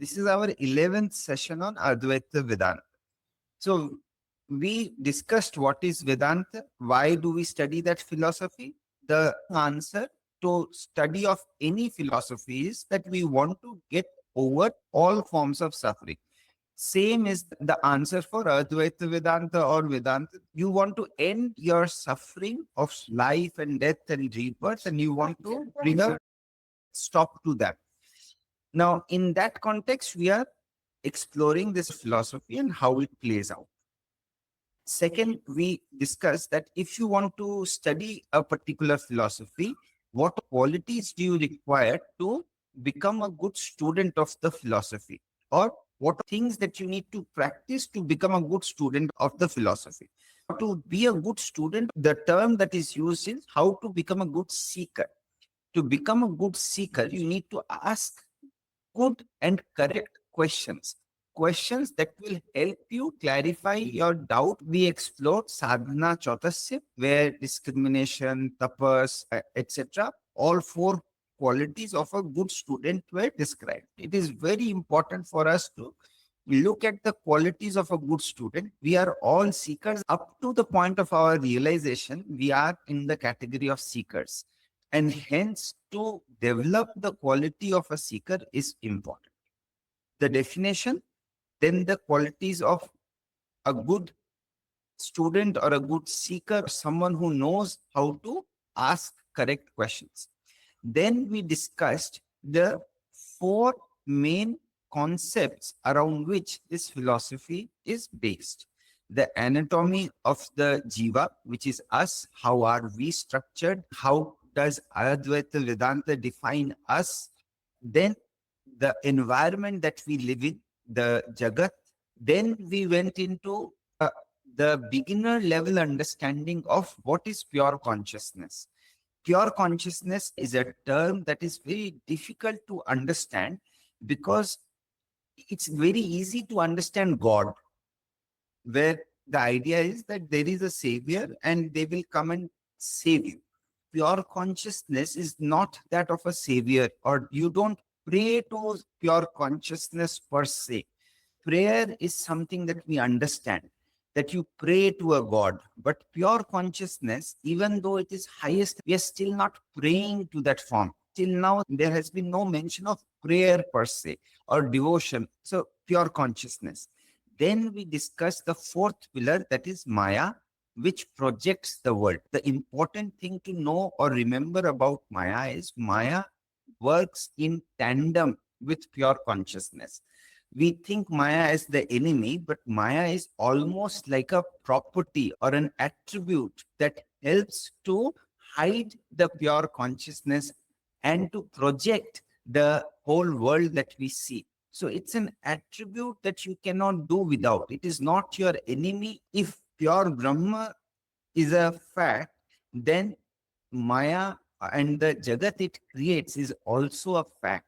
This is our 11th session on Advaita Vedanta. So we discussed what is Vedanta, why do we study that philosophy. The answer to study of any philosophy is that we want to get over all forms of suffering. Same is the answer for Advaita Vedanta or Vedanta. You want to end your suffering of life and death and rebirth, and you want to bring a stop to that. Now, in that context, we are exploring this philosophy and how it plays out. Second, we discussed that if you want to study a particular philosophy, what qualities do you require to become a good student of the philosophy? Or what things that you need to practice to become a good student of the philosophy? To be a good student, the term that is used is how to become a good seeker. To become a good seeker, you need to ask good and correct questions. Questions that will help you clarify your doubt. We explored Sadhana Chatuspadi, where discrimination, tapas, etc., all four qualities of a good student were described. It is very important for us to look at the qualities of a good student. We are all seekers. Up to the point of our realization, we are in the category of seekers. And hence, to develop the quality of a seeker is important. The definition, then the qualities of a good student or a good seeker, someone who knows how to ask correct questions. Then we discussed the four main concepts around which this philosophy is based. The anatomy of the jiva, which is us, how are we structured, how does Advaita Vedanta define us? Then the environment that we live in, the jagat. Then we went into the beginner level understanding of what is pure consciousness. Pure consciousness is a term that is very difficult to understand because it's very easy to understand God, where the idea is that there is a savior and they will come and save you. Pure consciousness is not that of a savior, or you don't pray to pure consciousness per se. Prayer is something that we understand, that you pray to a God. But pure consciousness, even though it is highest, we are still not praying to that form. Till now, there has been no mention of prayer per se or devotion. So, pure consciousness. Then we discuss the fourth pillar, that is Maya, which projects the world. The important thing to know or remember about Maya is Maya works in tandem with pure consciousness. We think Maya is the enemy, but Maya is almost like a property or an attribute that helps to hide the pure consciousness and to project the whole world that we see. So it's an attribute that you cannot do without. It is not your enemy. If pure Brahma is a fact, then Maya and the jagat it creates is also a fact.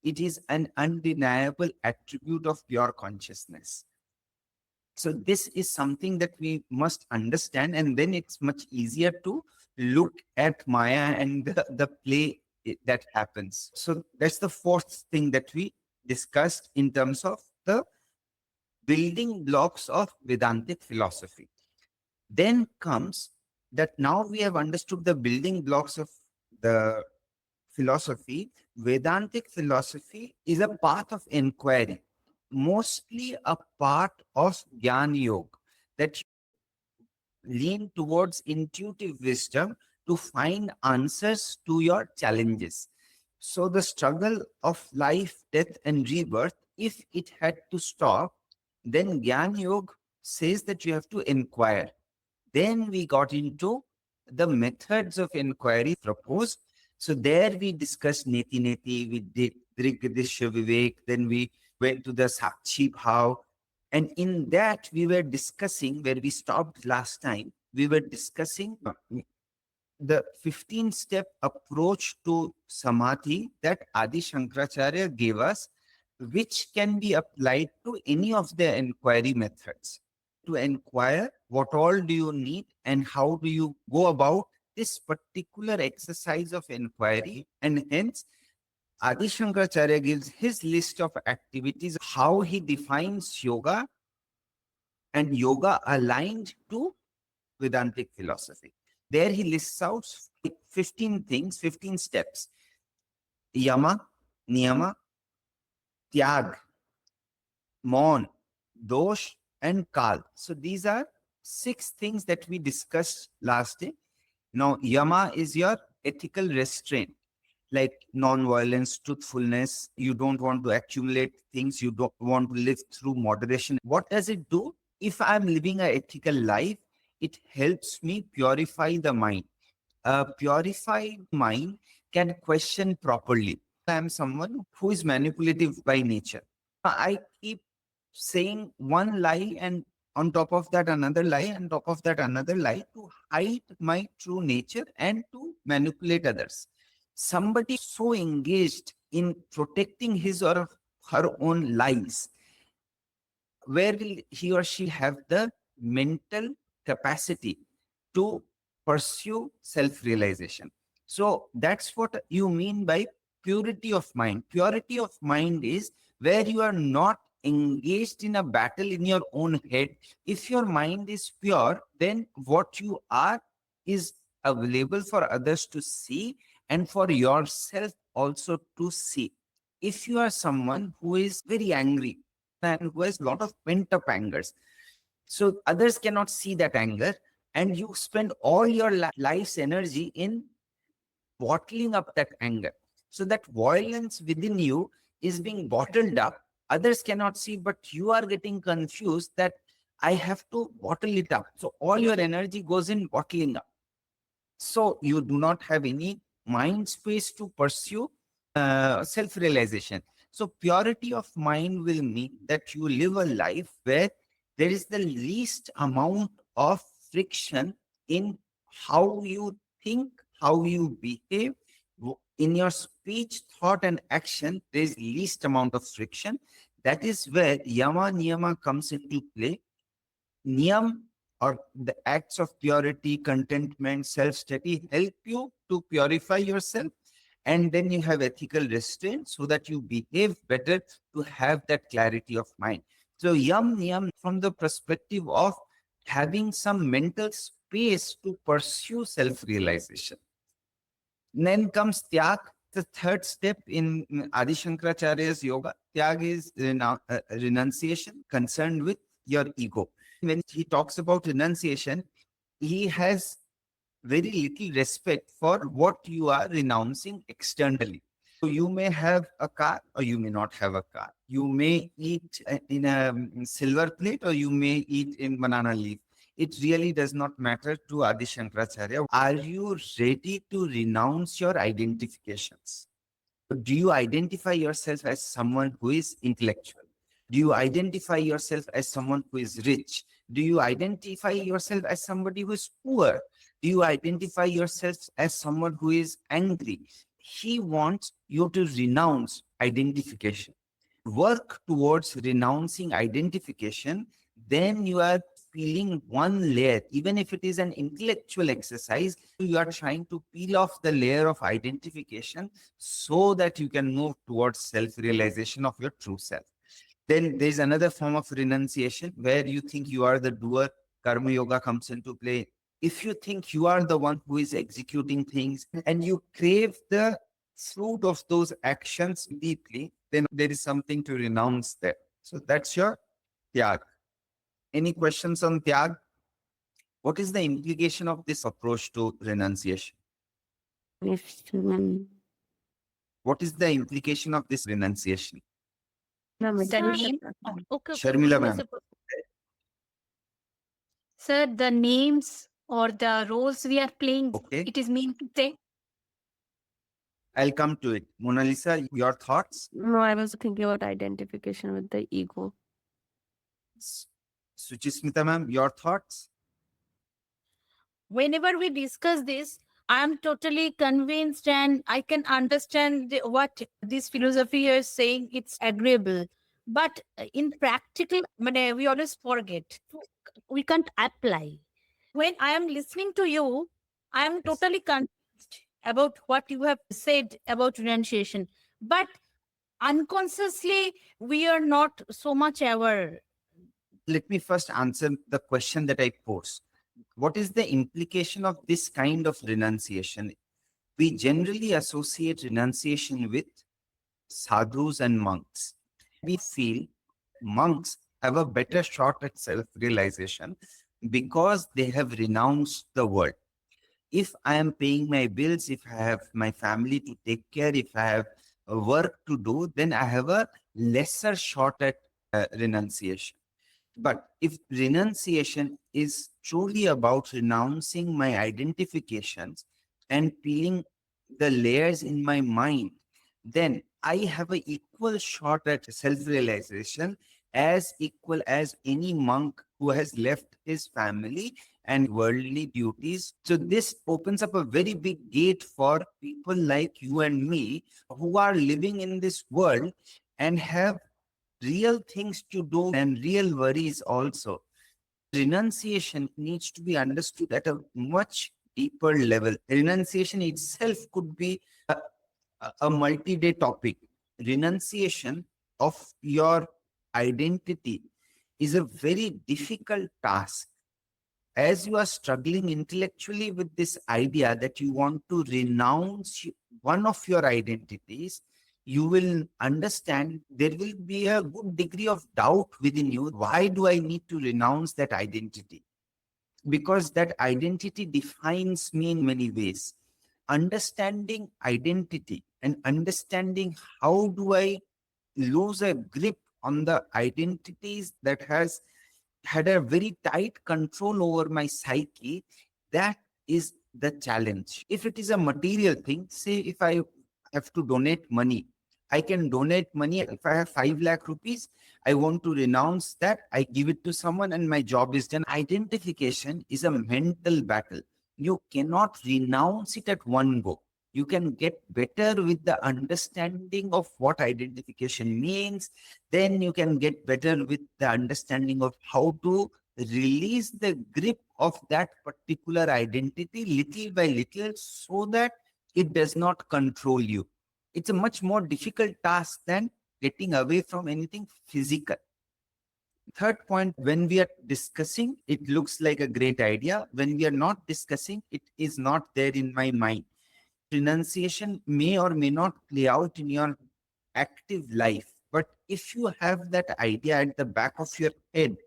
It is an undeniable attribute of pure consciousness. So this is something that we must understand, and then it's much easier to look at Maya and the play that happens. So that's the fourth thing that we discussed in terms of the building blocks of Vedantic philosophy. Then comes that now we have understood the building blocks of the philosophy. Vedantic philosophy is a path of inquiry, mostly a part of Jnana Yoga, that lean towards intuitive wisdom to find answers to your challenges. So the struggle of life, death, and rebirth, if it had to stop, then Jnana Yoga says that you have to inquire. Then we got into the methods of inquiry proposed. So there we discussed Neti Neti, we did Drigdishya Vivek, then we went to the Sakshi Bhav. And in that we were discussing, where we stopped last time, we were discussing the 15-step approach to Samadhi that Adi Shankaracharya gave us, which can be applied to any of the inquiry methods. To inquire what all do you need and how do you go about this particular exercise of inquiry, and hence Adi Shankaracharya gives his list of activities, how he defines yoga and yoga aligned to Vedantic philosophy. There he lists out 15 things, 15 steps. Yama, Niyama, Tyaga, Mauna, Dosh, and Kal. So these are 6 things that we discussed last day. Now, Yama is your ethical restraint, like non-violence, truthfulness. You don't want to accumulate things. You don't want to live through moderation. What does it do? If I'm living an ethical life, it helps me purify the mind. A purified mind can question properly. I am someone who is manipulative by nature. I keep saying one lie and on top of that another lie, and top of that another lie, to hide my true nature and to manipulate others. Somebody so engaged in protecting his or her own lies, where will he or she have the mental capacity to pursue self-realization? So that's what you mean by purity of mind. Purity of mind is where you are not engaged in a battle in your own head. If your mind is pure, then what you are is available for others to see and for yourself also to see. If you are someone who is very angry and who has a lot of pent up angers, so others cannot see that anger, and you spend all your life's energy in bottling up that anger. So that violence within you is being bottled up. Others cannot see, but you are getting confused that I have to bottle it up. So all your energy goes in bottling up. So you do not have any mind space to pursue self-realization. So purity of mind will mean that you live a life where there is the least amount of friction in how you think, how you behave. In your speech, thought, and action, there is least amount of friction. That is where Yama Niyama comes into play. Niyam, or the acts of purity, contentment, self-study, help you to purify yourself. And then you have ethical restraint so that you behave better, to have that clarity of mind. So Yam Niyam from the perspective of having some mental space to pursue self-realization. Then comes Tyag, the third step in Adi Shankaracharya's yoga. Tyag is renunciation, concerned with your ego. When he talks about renunciation, he has very little respect for what you are renouncing externally. So you may have a car or you may not have a car. You may eat in a silver plate or you may eat in banana leaf. It really does not matter to Adi Shankaracharya. Are you ready to renounce your identifications? Do you identify yourself as someone who is intellectual? Do you identify yourself as someone who is rich? Do you identify yourself as somebody who is poor? Do you identify yourself as someone who is angry? He wants you to renounce identification. Work towards renouncing identification, then you are peeling one layer. Even if it is an intellectual exercise, you are trying to peel off the layer of identification so that you can move towards self-realization of your true self. Then there's another form of renunciation where you think you are the doer. Karma yoga comes into play. If you think you are the one who is executing things and you crave the fruit of those actions deeply, then there is something to renounce there. So that's your Tyag. Any questions on Tyag? What is the implication of this approach to renunciation? If human What is the implication of this renunciation? the The name. meditation. Okay, Sharmila ma'am. Sir, the names or the roles we are playing, Okay, it is mean to say. I'll come to it. Mona Lisa, your thoughts? No, I was thinking about identification with the ego. Suchismita ma'am, your thoughts? Whenever we discuss this, I am totally convinced and I can understand what this philosophy is saying. It's agreeable. But in practical, we always forget. We can't apply. When I am listening to you, I am Yes. totally convinced about what you have said about renunciation. but unconsciously we are not so much aware. Let me first answer the question that I posed. What is the implication of this kind of renunciation? We generally associate renunciation with sadhus and monks. We feel monks have a better shot at self-realization because they have renounced the world. If I am paying my bills, if I have my family to take care, if I have work to do, then I have a lesser shot at renunciation. But if renunciation is truly about renouncing my identifications and peeling the layers in my mind, then I have an equal shot at self-realization as equal as any monk who has left his family and worldly duties. So this opens up a very big gate for people like you and me who are living in this world and have real things to do and real worries also. Renunciation needs to be understood at a much deeper level. Renunciation itself could be a multi-day topic. Renunciation of your identity is a very difficult task. As you are struggling intellectually with this idea that you want to renounce one of your identities, you will understand there will be a good degree of doubt within you. Why do I need to renounce that identity? Because that identity defines me in many ways. Understanding identity and understanding how do I lose a grip on the identities that has had a very tight control over my psyche, that is the challenge. If it is a material thing, say if I have to donate money, I can donate money. If I have 5 lakh rupees, I want to renounce that. I give it to someone and my job is done. Identification is a mental battle. You cannot renounce it at one go. You can get better with the understanding of what identification means. Then you can get better with the understanding of how to release the grip of that particular identity little by little so that it does not control you. It's a much more difficult task than getting away from anything physical. Third point, when we are discussing, it looks like a great idea. When we are not discussing, it is not there in my mind. Renunciation may or may not play out in your active life. But if you have that idea at the back of your head,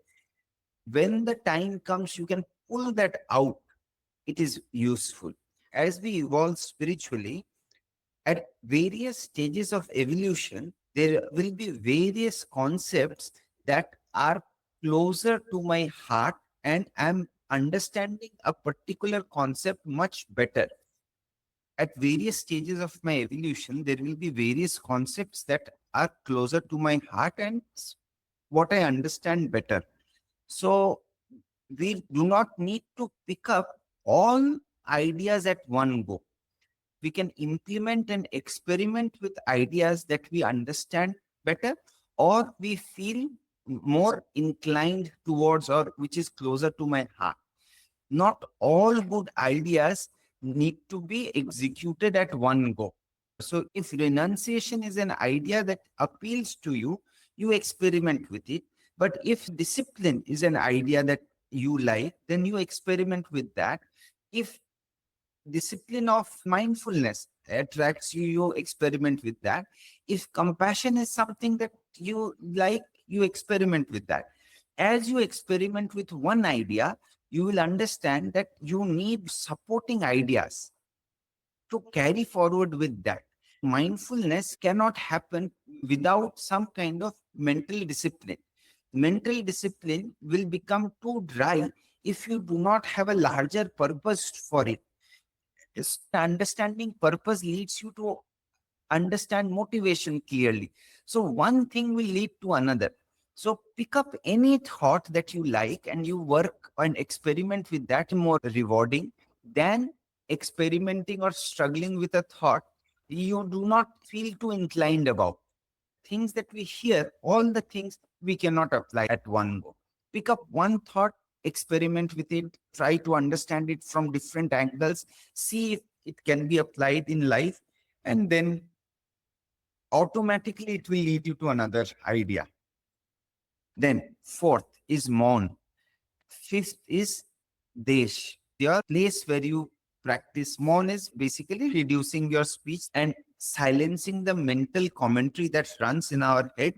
when the time comes, you can pull that out. It is useful. As we evolve spiritually, at various stages of evolution, there will be various concepts that are closer to my heart, and I'm understanding a particular concept much better. At various stages of my evolution, there will be various concepts that are closer to my heart and what I understand better. So we do not need to pick up all ideas at one go. We can implement and experiment with ideas that we understand better or we feel more inclined towards or which is closer to my heart. Not all good ideas need to be executed at one go. So if renunciation is an idea that appeals to you, you experiment with it. But if discipline is an idea that you like, then you experiment with that. If discipline of mindfulness attracts you, you experiment with that. If compassion is something that you like, you experiment with that. As you experiment with one idea, you will understand that you need supporting ideas to carry forward with that. Mindfulness cannot happen without some kind of mental discipline. Mental discipline will become too dry if you do not have a larger purpose for it. Yes, understanding purpose leads you to understand motivation clearly. So one thing will lead to another. So pick up any thought that you like and you work and experiment with that. More rewarding than experimenting or struggling with a thought you do not feel too inclined about. Things that we hear, all the things we cannot apply at one go. Pick up one thought, experiment with it, try to understand it from different angles, see if it can be applied in life, and then automatically it will lead you to another idea. Then fourth is Maun. Fifth is Desh, your place where you practice. Maun is basically reducing your speech and silencing the mental commentary that runs in our head.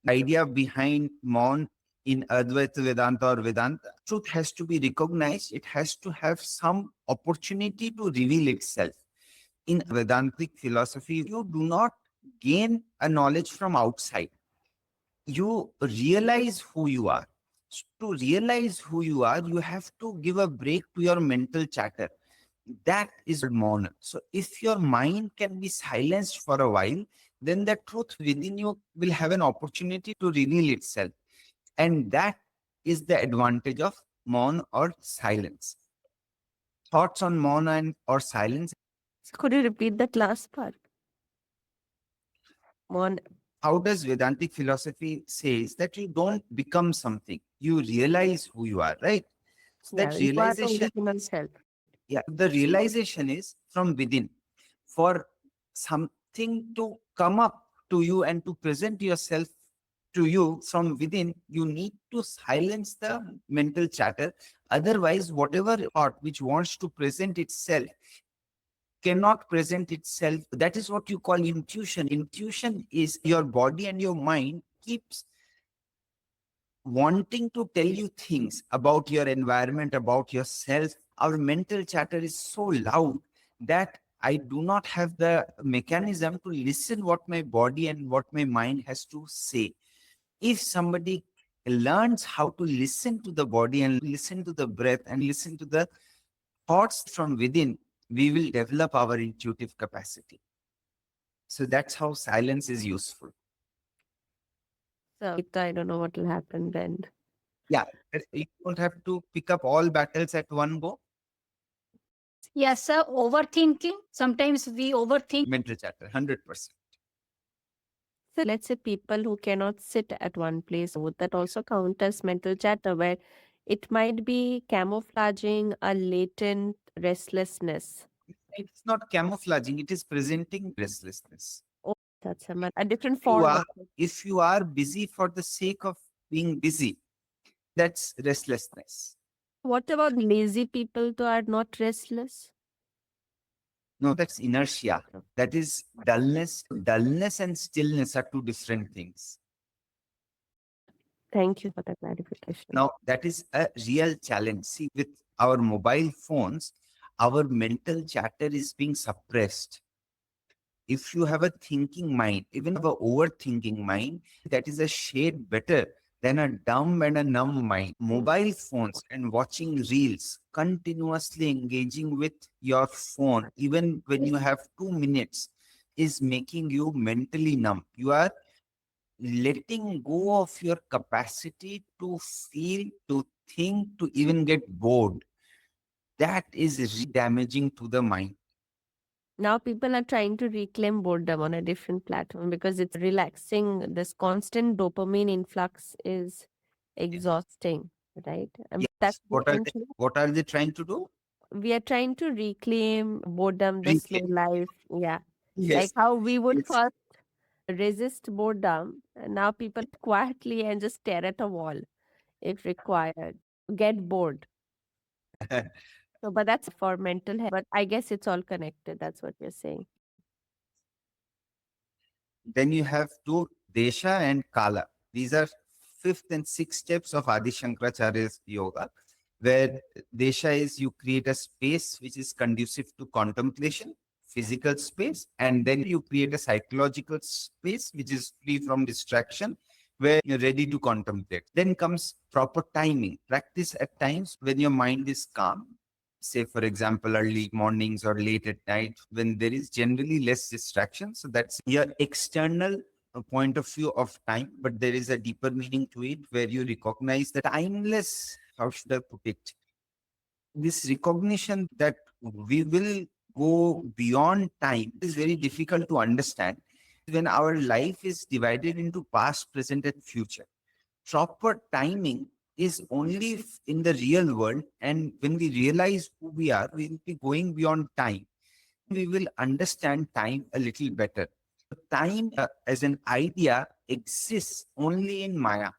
The idea behind Maun in Advaita Vedanta or Vedanta, truth has to be recognized. It has to have some opportunity to reveal itself. In Vedantic philosophy, you do not gain a knowledge from outside. You realize who you are. To realize who you are, you have to give a break to your mental chatter. That is Mauna. So if your mind can be silenced for a while, then the truth within you will have an opportunity to reveal itself. And that is the advantage of Mauna or silence. Thoughts on Mauna and or silence? So could you repeat that last part? Mon. How does Vedantic philosophy says that you don't become something, you realize who you are, right? So Yeah, that you are the realization, original self. yeah, the realization is from within. For something to come up to you and to present yourself to you from within, you need to silence the mental chatter. Otherwise, whatever thought which wants to present itself cannot present itself. That is what you call intuition. Intuition is your body and your mind keeps wanting to tell you things about your environment, about yourself. Our mental chatter is so loud that I do not have the mechanism to listen what my body and what my mind has to say. If somebody learns how to listen to the body and listen to the breath and listen to the thoughts from within, we will develop our intuitive capacity. So that's how silence is useful. So I don't know what will happen then. Yeah, you don't have to pick up all battles at one go. Yes, sir. Overthinking. Sometimes we overthink. Mental chatter, 100%. So let's say people who cannot sit at one place, would that also count as mental chatter, where it might be camouflaging a latent restlessness? It's not camouflaging, it is presenting restlessness. Oh, that's a different You form are, of it. if you are busy for the sake of being busy, that's restlessness. What about lazy people who are not restless? No, that's inertia. That is dullness. Dullness and stillness are two different things. Thank you for the clarification. Now, that is a real challenge. See, with our mobile phones, our mental chatter is being suppressed. If you have a thinking mind, even have an overthinking mind, that is a shade better than a dumb and a numb mind. Mobile phones and watching reels, continuously engaging with your phone, even when you have 2 minutes, is making you mentally numb. You are letting go of your capacity to feel, to think, to even get bored. That is damaging to the mind. Now people are trying to reclaim boredom on a different platform because it's relaxing. This constant dopamine influx is exhausting, right? And that's Yes. What are they trying to do? we are trying to reclaim boredom, the slow Reclaim. life. Yeah. Like Yes. how we would Yes. first resist boredom. And now people quietly and just stare at a wall if required. Get bored. So, but that's for mental health. But I guess it's all connected. That's what you're saying. Then you have two Desha and Kala. These are fifth and sixth steps of Adi Shankaracharya's yoga, where Desha is you create a space which is conducive to contemplation, physical space, and then you create a psychological space which is free from distraction, where you're ready to contemplate. Then comes proper timing. Practice at times when your mind is calm, say for example early mornings or late at night when there is generally less distraction. So that's your external point of view of time, but there is a deeper meaning to it where you recognize the timeless, how should I put it, this recognition that we will go beyond time is very difficult to understand when our life is divided into past, present and future. Proper timing is only in the real world, and when we realize who we are, we will be going beyond time. We will understand time a little better. Time as an idea exists only in Maya.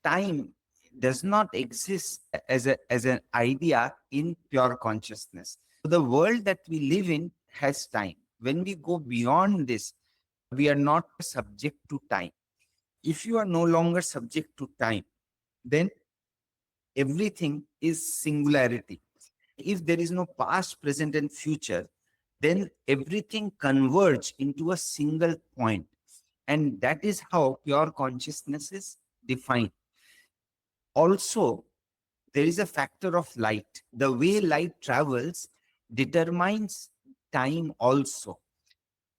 Time does not exist as an idea in pure consciousness. The world that we live in has time. When we go beyond this, we are not subject to time. If you are no longer subject to time, then everything is singularity. If there is no past, present, and future, then everything converges into a single point. And that is how pure consciousness is defined. Also, there is a factor of light. The way light travels determines time also.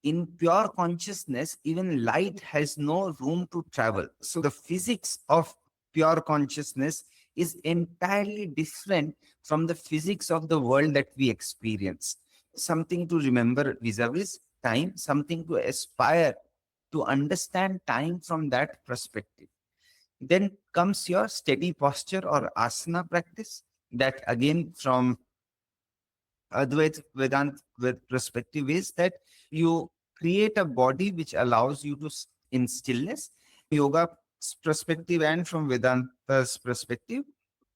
In pure consciousness, even light has no room to travel. So the physics of pure consciousness is entirely different from the physics of the world that we experience. Something to remember vis-a-vis time, something to aspire to understand time from that perspective. Then comes your steady posture or asana practice. That again, from Advaita Vedanta with perspective, is that you create a body which allows you to in stillness. Yoga perspective and from Vedanta's perspective,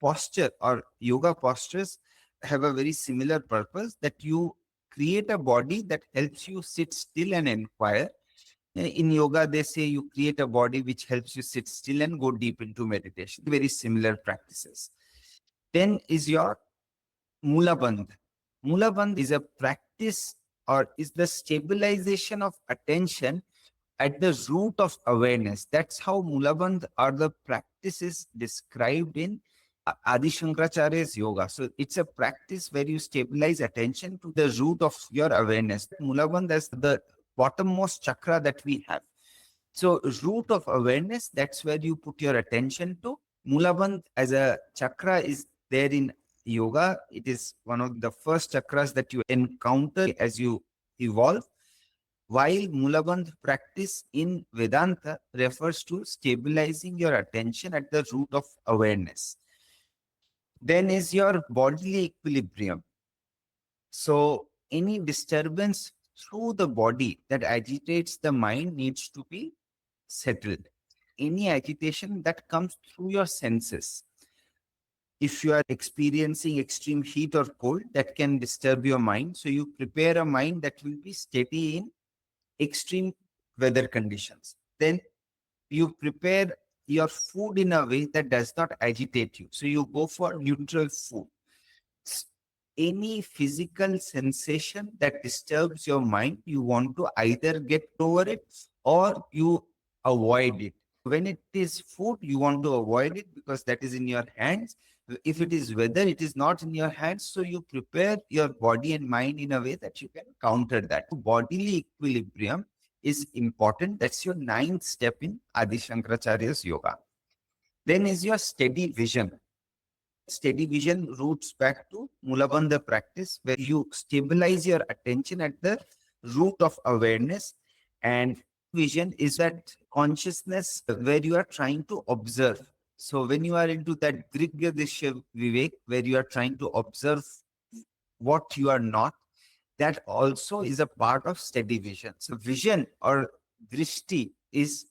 posture or yoga postures have a very similar purpose, that you create a body that helps you sit still and inquire. In yoga, they say you create a body which helps you sit still and go deep into meditation. Very similar practices. Then is your mula bandha. Mula bandha is a practice or is the stabilization of attention at the root of awareness. That's how mula bandha or the practice is described in Adi Shankaracharya's yoga. So it's a practice where you stabilize attention to the root of your awareness. Mula bandha is the bottommost chakra that we have. So root of awareness, that's where you put your attention to. Mula bandha as a chakra is there in yoga. It is one of the first chakras that you encounter as you evolve. While mula bandha practice in Vedanta refers to stabilizing your attention at the root of awareness. Then is your bodily equilibrium. So any disturbance through the body that agitates the mind needs to be settled. Any agitation that comes through your senses. If you are experiencing extreme heat or cold, that can disturb your mind. So you prepare a mind that will be steady in extreme weather conditions. Then you prepare your food in a way that does not agitate you. So you go for neutral food. Any physical sensation that disturbs your mind, you want to either get over it or you avoid it. When it is food, you want to avoid it because that is in your hands. If it is weather, it is not in your hands. So you prepare your body and mind in a way that you can counter that. Bodily equilibrium is important. That's your 9th step in Adi Shankaracharya's yoga. Then is your steady vision. Steady vision roots back to Mula bandha practice, where you stabilize your attention at the root of awareness. And vision is that consciousness where you are trying to observe. So when you are into that Grigya Dishya Vivek, where you are trying to observe what you are not, that also is a part of steady vision. So vision or drishti is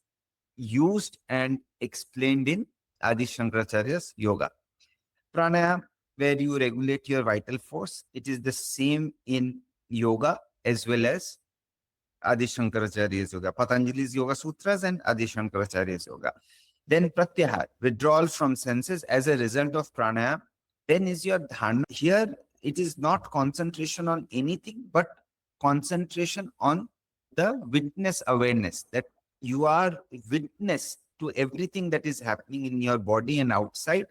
used and explained in Adi Shankaracharya's yoga. Pranayam, where you regulate your vital force, it is the same in yoga as well as Adi Shankaracharya's yoga, Patanjali's Yoga Sutras and Adi Shankaracharya's yoga. Then pratyahara, withdrawal from senses as a result of pranayam. Then is your dharana. Here, it is not concentration on anything, but concentration on the witness awareness, that you are witness to everything that is happening in your body and outside.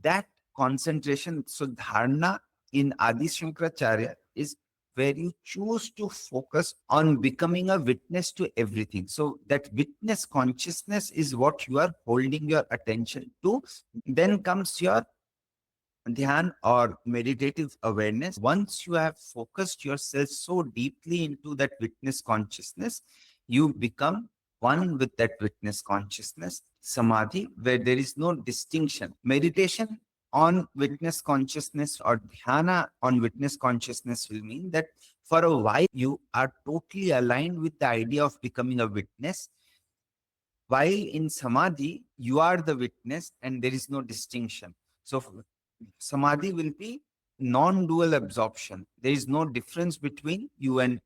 That concentration. So dharana in Adi Shankaracharya is where you choose to focus on becoming a witness to everything. So that witness consciousness is what you are holding your attention to. Then comes your dhyana or meditative awareness. Once you have focused yourself so deeply into that witness consciousness, you become one with that witness consciousness. Samadhi, where there is no distinction. Meditation on witness consciousness or dhyana on witness consciousness will mean that For a while, you are totally aligned with the idea of becoming a witness. While in Samadhi, you are the witness and there is no distinction. So Samadhi will be non-dual absorption. There is no difference between you and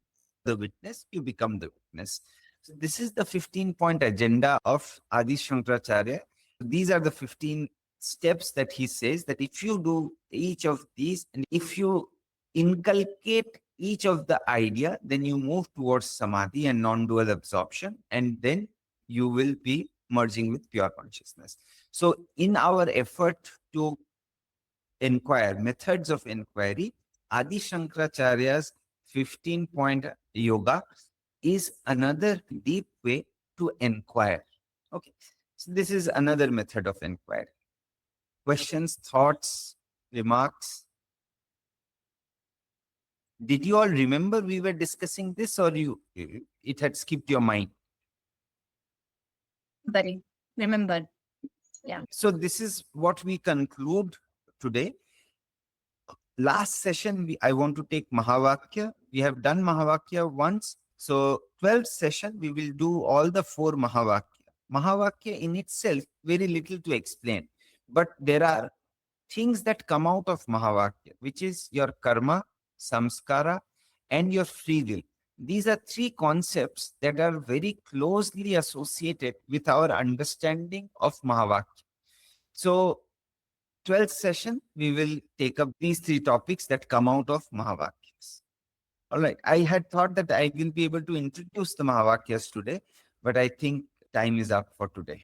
the witness. You become the witness. So this is the 15-point agenda of Adi Shankaracharya. These are the 15 steps that he says that if you do each of these and if you inculcate each of the idea, then you move towards Samadhi and non-dual absorption, and then you will be merging with pure consciousness. So in our effort to inquire, methods of inquiry, Adi Shankaracharya's 15-point yoga is another deep way to inquire. Okay, so this is another method of inquiry. Questions, thoughts, remarks? Did you all remember we were discussing this, or it had skipped your mind? Very remembered. Yeah. So this is what we conclude today. Last session, I want to take Mahavakya. We have done Mahavakya once. So 12th session, we will do all the 4 Mahavakya. Mahavakya in itself, very little to explain. But there are things that come out of Mahavakya, which is your karma, samskara, and your free will. These are 3 concepts that are very closely associated with our understanding of Mahavakya. So 12th session, we will take up these 3 topics that come out of Mahavakyas. All right. I had thought that I will be able to introduce the Mahavakyas today, but I think time is up for today.